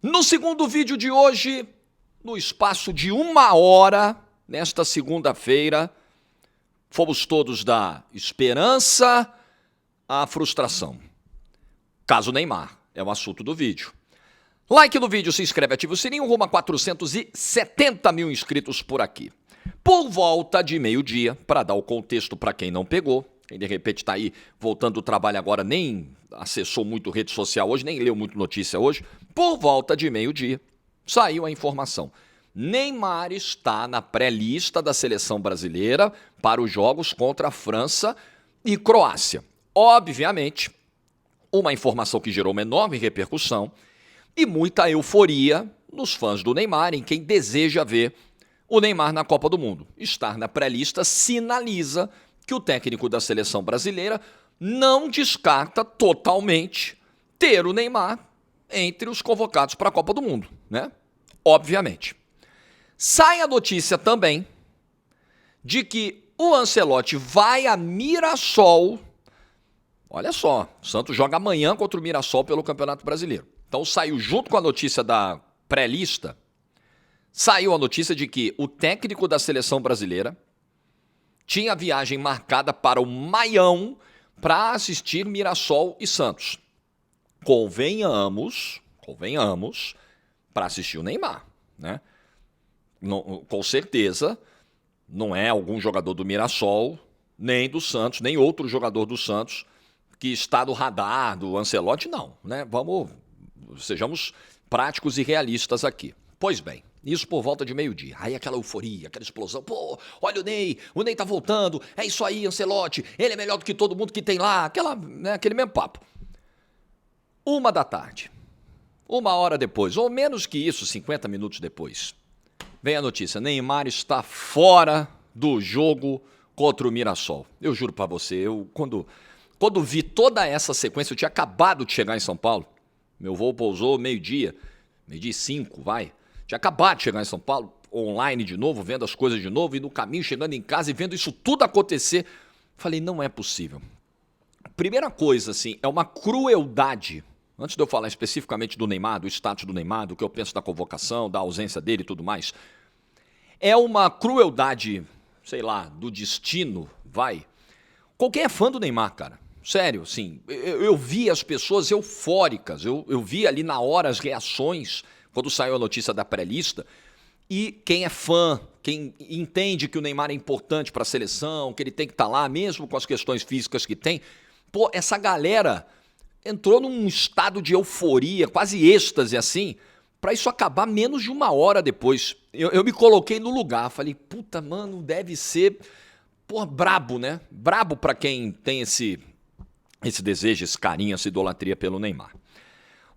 No segundo vídeo de hoje, no espaço de 1 hora, nesta segunda-feira, fomos todos da esperança à frustração. Caso Neymar, é o assunto do vídeo. Like no vídeo, se inscreve, ativa o sininho, rumo a 470 mil inscritos por aqui. Por volta de meio-dia, para dar o contexto para quem não pegou, quem de repente está aí voltando do trabalho agora, nem acessou muito rede social hoje, nem leu muito notícia hoje, por volta de meio-dia, saiu a informação. Neymar está na pré-lista da seleção brasileira para os jogos contra a França e Croácia. Obviamente, uma informação que gerou uma enorme repercussão e muita euforia nos fãs do Neymar, em quem deseja ver o Neymar na Copa do Mundo. Estar na pré-lista sinaliza que o técnico da seleção brasileira não descarta totalmente ter o Neymar entre os convocados para a Copa do Mundo, né? Obviamente. Sai a notícia também de que o Ancelotti vai a Mirassol. Olha só, o Santos joga amanhã contra o Mirassol pelo Campeonato Brasileiro. Então saiu junto com a notícia da pré-lista, saiu a notícia de que o técnico da seleção brasileira tinha viagem marcada para o Maião para assistir Mirassol e Santos. Convenhamos, para assistir o Neymar, né? Não, com certeza, não é algum jogador do Mirassol, nem do Santos, nem outro jogador do Santos que está no radar do Ancelotti, não, né? Sejamos práticos e realistas aqui. Pois bem, isso por volta de meio-dia. Aí aquela euforia, aquela explosão. Pô, olha o Ney tá voltando. É isso aí, Ancelotti. Ele é melhor do que todo mundo que tem lá. Aquele mesmo papo. 1 da tarde. 1 hora depois, ou menos que isso, 50 minutos depois, vem a notícia. Neymar está fora do jogo contra o Mirassol. Eu juro pra você, quando vi toda essa sequência, eu tinha acabado de chegar em São Paulo. Meu voo pousou meio-dia e 5, vai. Tinha acabado de chegar em São Paulo, online de novo, vendo as coisas de novo, e no caminho, chegando em casa e vendo isso tudo acontecer. Falei, não é possível. Primeira coisa, assim, é uma crueldade. Antes de eu falar especificamente do Neymar, do status do Neymar, do que eu penso da convocação, da ausência dele e tudo mais, é uma crueldade, sei lá, do destino, vai. Qualquer é fã do Neymar, cara. Sério, assim, eu vi as pessoas eufóricas, eu vi ali na hora as reações, quando saiu a notícia da pré-lista, e quem é fã, quem entende que o Neymar é importante para a seleção, que ele tem que estar lá, mesmo com as questões físicas que tem, pô, essa galera entrou num estado de euforia, quase êxtase assim, para isso acabar menos de 1 hora depois. Eu me coloquei no lugar, falei, puta, mano, deve ser, pô, brabo, né? Brabo para quem tem esse desejo, esse carinho, essa idolatria pelo Neymar.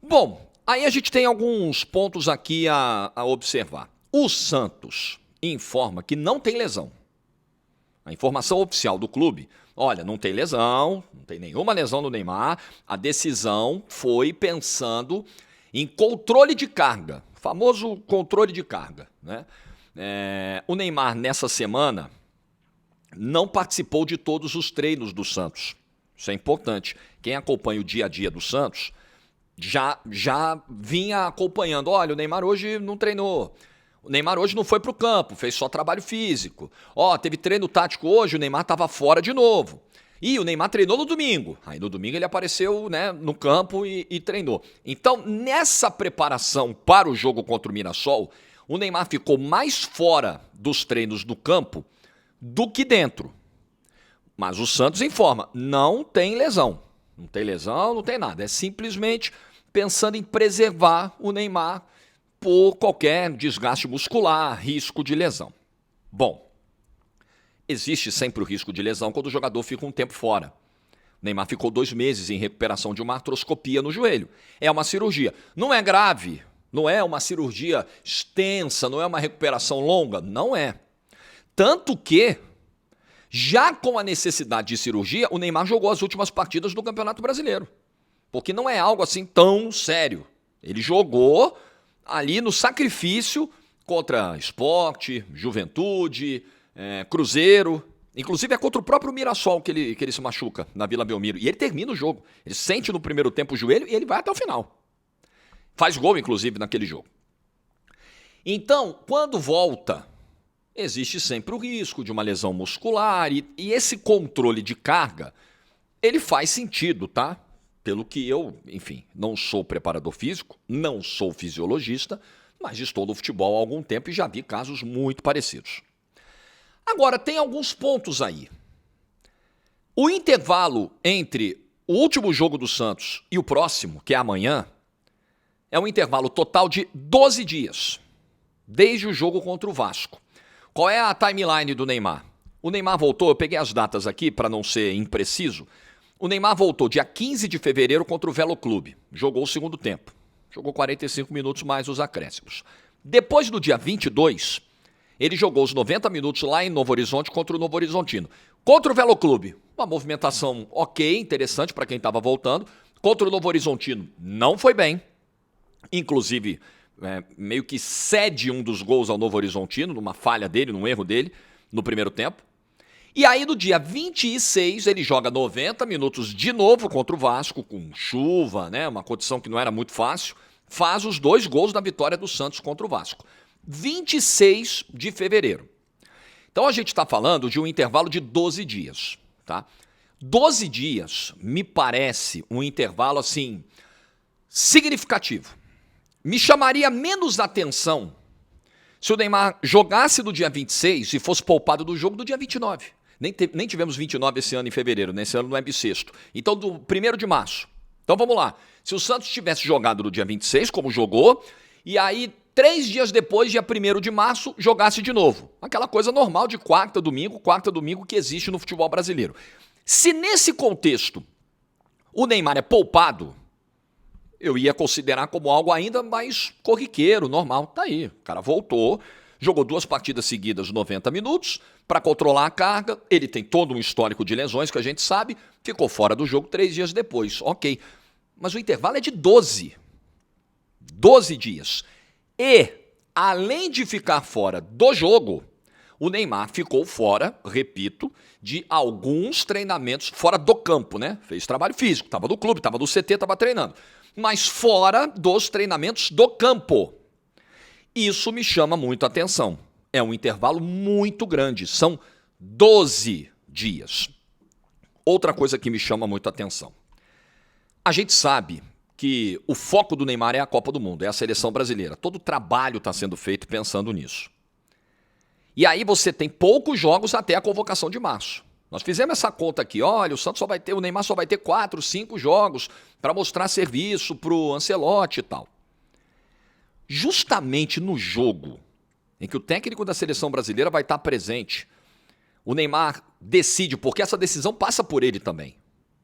Bom, aí a gente tem alguns pontos aqui a observar. O Santos informa que não tem lesão. A informação oficial do clube, olha, não tem lesão, não tem nenhuma lesão no Neymar. A decisão foi pensando em controle de carga, famoso controle de carga, né? O Neymar, nessa semana, não participou de todos os treinos do Santos. Isso é importante. Quem acompanha o dia a dia do Santos já vinha acompanhando. Olha, o Neymar hoje não treinou. O Neymar hoje não foi para o campo, fez só trabalho físico. Teve treino tático hoje, o Neymar estava fora de novo. E o Neymar treinou no domingo. Aí no domingo ele apareceu, né, no campo e treinou. Então, nessa preparação para o jogo contra o Mirassol, o Neymar ficou mais fora dos treinos do campo do que dentro. Mas o Santos informa, não tem lesão. Não tem lesão, não tem nada. É simplesmente pensando em preservar o Neymar por qualquer desgaste muscular, risco de lesão. Bom, existe sempre o risco de lesão quando o jogador fica um tempo fora. O Neymar ficou 2 meses em recuperação de uma artroscopia no joelho. É uma cirurgia. Não é grave, não é uma cirurgia extensa, não é uma recuperação longa. Não é. Tanto que, já com a necessidade de cirurgia, o Neymar jogou as últimas partidas do Campeonato Brasileiro. Porque não é algo assim tão sério. Ele jogou ali no sacrifício contra Sport, Juventude, Cruzeiro. Inclusive é contra o próprio Mirassol que ele se machuca na Vila Belmiro. E ele termina o jogo. Ele sente no primeiro tempo o joelho e ele vai até o final. Faz gol, inclusive, naquele jogo. Então, quando volta, existe sempre o risco de uma lesão muscular e esse controle de carga, ele faz sentido, tá? Pelo que eu, enfim, não sou preparador físico, não sou fisiologista, mas estou no futebol há algum tempo e já vi casos muito parecidos. Agora, tem alguns pontos aí. O intervalo entre o último jogo do Santos e o próximo, que é amanhã, é um intervalo total de 12 dias, desde o jogo contra o Vasco. Qual é a timeline do Neymar? O Neymar voltou, eu peguei as datas aqui para não ser impreciso. O Neymar voltou dia 15 de fevereiro contra o Velo Clube. Jogou o segundo tempo. Jogou 45 minutos mais os acréscimos. Depois do dia 22, ele jogou os 90 minutos lá em Novo Horizonte contra o Novo Horizontino. Contra o Velo Clube, uma movimentação ok, interessante para quem estava voltando. Contra o Novo Horizontino, não foi bem. Inclusive, meio que cede um dos gols ao Novo Horizontino, numa falha dele, num erro dele, no primeiro tempo. E aí, no dia 26, ele joga 90 minutos de novo contra o Vasco, com chuva, né? Uma condição que não era muito fácil. Faz os 2 gols da vitória do Santos contra o Vasco. 26 de fevereiro. Então, a gente está falando de um intervalo de 12 dias, tá? 12 dias me parece um intervalo, assim, significativo. Me chamaria menos atenção se o Neymar jogasse no dia 26 e fosse poupado do jogo do dia 29. Nem tivemos 29 esse ano em fevereiro, nesse ano não é bissexto. Então, do 1º de março. Então, vamos lá. Se o Santos tivesse jogado no dia 26, como jogou, e aí 3 dias depois, dia 1º de março, jogasse de novo. Aquela coisa normal de quarta, domingo que existe no futebol brasileiro. Se nesse contexto o Neymar é poupado, eu ia considerar como algo ainda mais corriqueiro, normal. Tá aí, o cara voltou, jogou 2 partidas seguidas, 90 minutos, para controlar a carga. Ele tem todo um histórico de lesões que a gente sabe, ficou fora do jogo 3 dias depois. Ok, mas o intervalo é de 12 dias. E, além de ficar fora do jogo, o Neymar ficou fora, repito, de alguns treinamentos fora do campo, né? Fez trabalho físico, estava no clube, estava no CT, estava treinando. Mas fora dos treinamentos do campo. Isso me chama muito a atenção. É um intervalo muito grande, são 12 dias. Outra coisa que me chama muito a atenção. A gente sabe que o foco do Neymar é a Copa do Mundo, é a seleção brasileira. Todo o trabalho está sendo feito pensando nisso. E aí você tem poucos jogos até a convocação de março. Nós fizemos essa conta aqui, olha, o Neymar só vai ter 4, 5 jogos para mostrar serviço para o Ancelotti e tal. Justamente no jogo em que o técnico da seleção brasileira vai estar presente, o Neymar decide, porque essa decisão passa por ele também.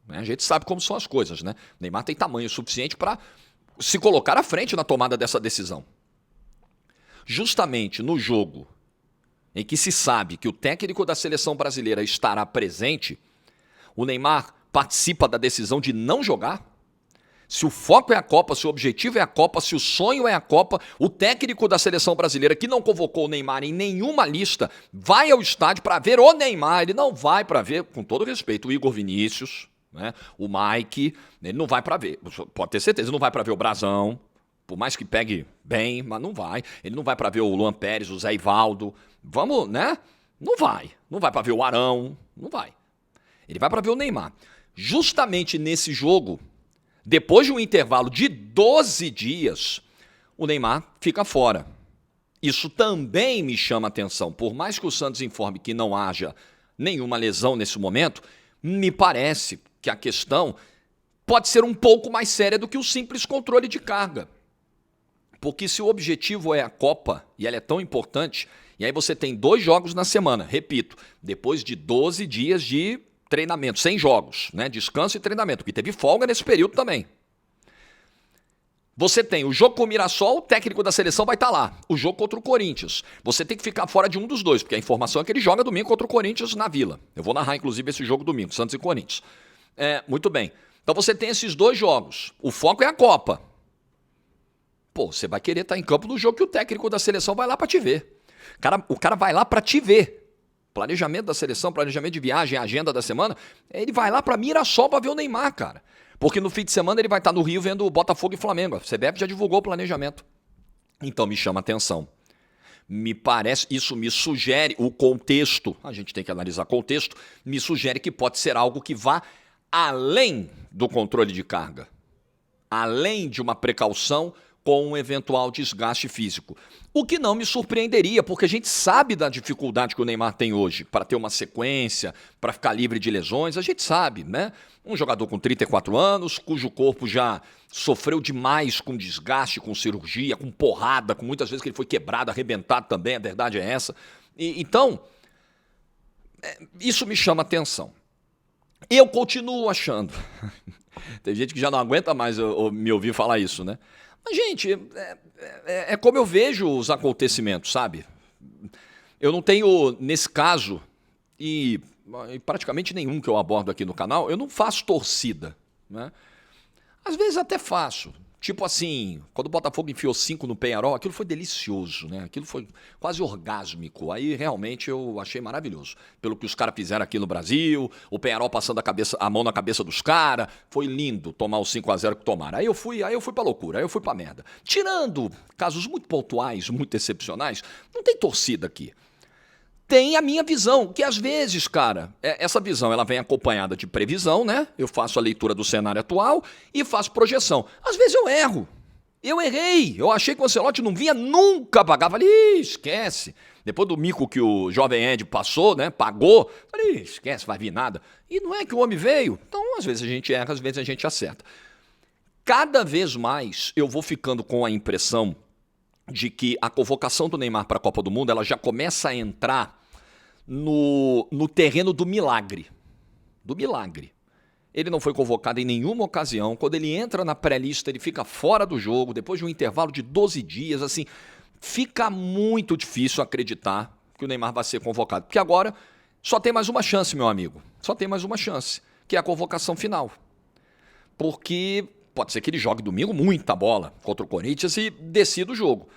A gente sabe como são as coisas, né? O Neymar tem tamanho suficiente para se colocar à frente na tomada dessa decisão. Justamente no jogo em que se sabe que o técnico da seleção brasileira estará presente, o Neymar participa da decisão de não jogar. Se o foco é a Copa, se o objetivo é a Copa, se o sonho é a Copa, o técnico da seleção brasileira, que não convocou o Neymar em nenhuma lista, vai ao estádio para ver o Neymar. Ele não vai para ver, com todo respeito, o Igor Vinícius, né? O Mike, ele não vai para ver, pode ter certeza, ele não vai para ver o Brazão, por mais que pegue bem, mas não vai. Ele não vai para ver o Luan Pérez, o Zé Ivaldo, vamos, né? Não vai para ver o Arão, não vai. Ele vai para ver o Neymar. Justamente nesse jogo, depois de um intervalo de 12 dias, o Neymar fica fora. Isso também me chama atenção. Por mais que o Santos informe que não haja nenhuma lesão nesse momento, me parece que a questão pode ser um pouco mais séria do que o simples controle de carga. Porque se o objetivo é a Copa, e ela é tão importante, e aí você tem 2 jogos na semana, repito, depois de 12 dias de treinamento, 100 jogos, né? Descanso e treinamento, porque teve folga nesse período também. Você tem o jogo com o Mirassol, o técnico da seleção vai estar lá. O jogo contra o Corinthians. Você tem que ficar fora de um dos dois, porque a informação é que ele joga domingo contra o Corinthians na Vila. Eu vou narrar, inclusive, esse jogo domingo, Santos e Corinthians. Muito bem. Então você tem esses 2 jogos. O foco é a Copa. Pô, você vai querer estar em campo no jogo que o técnico da seleção vai lá para te ver. O cara vai lá para te ver. Planejamento da seleção, planejamento de viagem, agenda da semana, ele vai lá para Mirassol para ver o Neymar, cara. Porque no fim de semana ele vai estar no Rio vendo o Botafogo e Flamengo. A CBF já divulgou o planejamento. Então me chama a atenção. Me parece, isso me sugere, o contexto, a gente tem que analisar contexto, me sugere que pode ser algo que vá além do controle de carga. Além de uma precaução com um eventual desgaste físico. O que não me surpreenderia, porque a gente sabe da dificuldade que o Neymar tem hoje para ter uma sequência, para ficar livre de lesões, a gente sabe, né? Um jogador com 34 anos, cujo corpo já sofreu demais com desgaste, com cirurgia, com porrada, com muitas vezes que ele foi quebrado, arrebentado também, a verdade é essa. Então, isso me chama atenção. Eu continuo achando. Tem gente que já não aguenta mais me ouvir falar isso, né? Mas, gente, é como eu vejo os acontecimentos, sabe? Eu não tenho, nesse caso, e praticamente nenhum que eu abordo aqui no canal, eu não faço torcida, né? Às vezes até faço. Tipo assim, quando o Botafogo enfiou 5 no Penharol, aquilo foi delicioso, né? Aquilo foi quase orgásmico. Aí realmente eu achei maravilhoso. Pelo que os caras fizeram aqui no Brasil, o Penharol passando a mão na cabeça dos caras. Foi lindo tomar o 5-0 que tomaram. Aí eu fui pra loucura, aí eu fui pra merda. Tirando casos muito pontuais, muito excepcionais, não tem torcida aqui. Tem a minha visão, que às vezes, cara, essa visão ela vem acompanhada de previsão, né? Eu faço a leitura do cenário atual e faço projeção. Às vezes eu erro. Eu errei. Eu achei que o Ancelotti não vinha nunca pagar. Falei, esquece. Depois do mico que o Jovem Ed passou, né? Pagou. Falei, esquece, vai vir nada. E não é que o homem veio. Então, às vezes a gente erra, às vezes a gente acerta. Cada vez mais eu vou ficando com a impressão de que a convocação do Neymar para a Copa do Mundo ela já começa a entrar no terreno do milagre. Do milagre. Ele não foi convocado em nenhuma ocasião. Quando ele entra na pré-lista, ele fica fora do jogo, depois de um intervalo de 12 dias, assim, fica muito difícil acreditar que o Neymar vai ser convocado. Porque agora só tem mais uma chance, meu amigo. Só tem mais uma chance, que é a convocação final. Porque pode ser que ele jogue domingo muita bola contra o Corinthians e decida o jogo.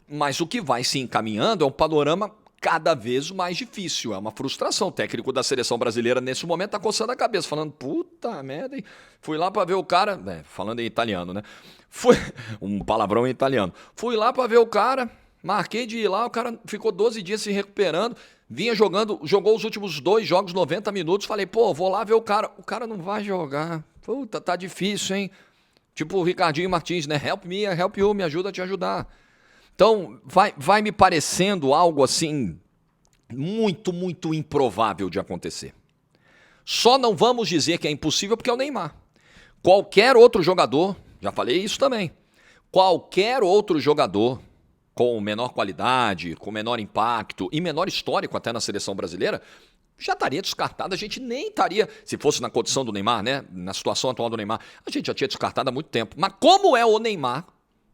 Mas o que vai se encaminhando é um panorama cada vez mais difícil. É uma frustração. O técnico da seleção brasileira, nesse momento, tá coçando a cabeça, falando, puta merda, hein? Fui lá pra ver o cara, falando em italiano, né? Foi um palavrão em italiano. Fui lá pra ver o cara, marquei de ir lá, o cara ficou 12 dias se recuperando, vinha jogando, jogou os últimos 2 jogos, 90 minutos, falei, pô, vou lá ver o cara não vai jogar. Puta, tá difícil, hein? Tipo o Ricardinho Martins, né? Help me, help you, me ajuda a te ajudar. Então, vai me parecendo algo assim, muito, muito improvável de acontecer. Só não vamos dizer que é impossível porque é o Neymar. Qualquer outro jogador, já falei isso também, qualquer outro jogador com menor qualidade, com menor impacto e menor histórico até na seleção brasileira, já estaria descartado, a gente nem estaria, se fosse na condição do Neymar, né, na situação atual do Neymar, a gente já tinha descartado há muito tempo. Mas como é o Neymar,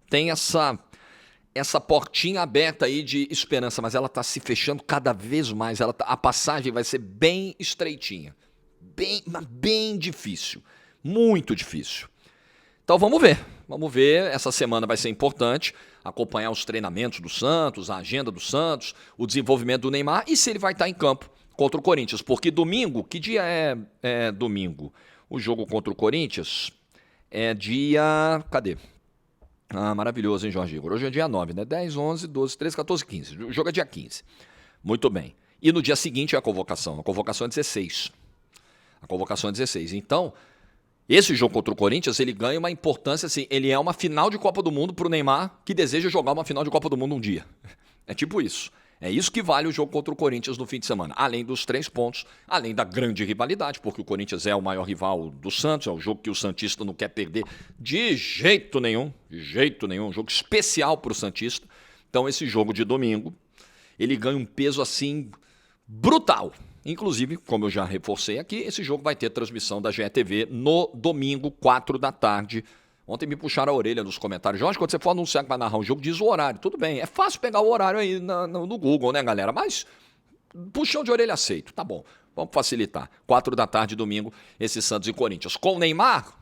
tem essa portinha aberta aí de esperança, mas ela está se fechando cada vez mais. A passagem vai ser bem estreitinha, bem difícil, muito difícil. Então vamos ver, essa semana vai ser importante, acompanhar os treinamentos do Santos, a agenda do Santos, o desenvolvimento do Neymar e se ele vai estar em campo contra o Corinthians, porque domingo, que dia é domingo? O jogo contra o Corinthians é dia, cadê? Ah, maravilhoso, hein, Jorge Igor? Hoje é dia 9, né? 10, 11, 12, 13, 14, 15. O jogo é dia 15. Muito bem. E no dia seguinte é a convocação. A convocação é 16. A convocação é 16. Então, esse jogo contra o Corinthians, ele ganha uma importância, assim, ele é uma final de Copa do Mundo pro Neymar que deseja jogar uma final de Copa do Mundo um dia. É tipo isso. É isso que vale o jogo contra o Corinthians no fim de semana. Além dos 3 pontos, além da grande rivalidade, porque o Corinthians é o maior rival do Santos, é o jogo que o santista não quer perder de jeito nenhum, um jogo especial para o santista. Então esse jogo de domingo, ele ganha um peso assim brutal. Inclusive, como eu já reforcei aqui, esse jogo vai ter transmissão da GETV no domingo, 4 da tarde. Ontem me puxaram a orelha nos comentários. Jorge, quando você for anunciar que vai narrar um jogo, diz o horário. Tudo bem, é fácil pegar o horário aí no Google, né, galera? Mas puxão de orelha aceito. Tá bom, vamos facilitar. 4 da tarde, domingo, esse Santos e Corinthians. Com o Neymar,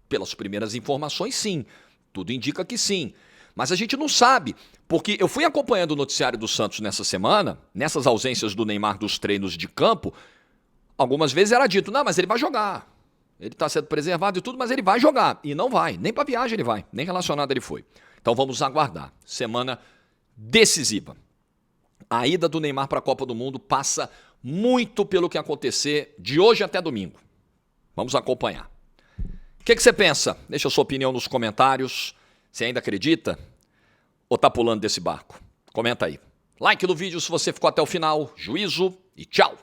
pelas primeiras informações, sim. Tudo indica que sim. Mas a gente não sabe, porque eu fui acompanhando o noticiário do Santos nessa semana, nessas ausências do Neymar dos treinos de campo, algumas vezes era dito, não, mas ele vai jogar. Ele está sendo preservado e tudo, mas ele vai jogar. E não vai. Nem para viagem ele vai. Nem relacionado ele foi. Então vamos aguardar. Semana decisiva. A ida do Neymar para a Copa do Mundo passa muito pelo que acontecer de hoje até domingo. Vamos acompanhar. O que você pensa? Deixa a sua opinião nos comentários. Você ainda acredita? Ou tá pulando desse barco? Comenta aí. Like no vídeo se você ficou até o final. Juízo e tchau!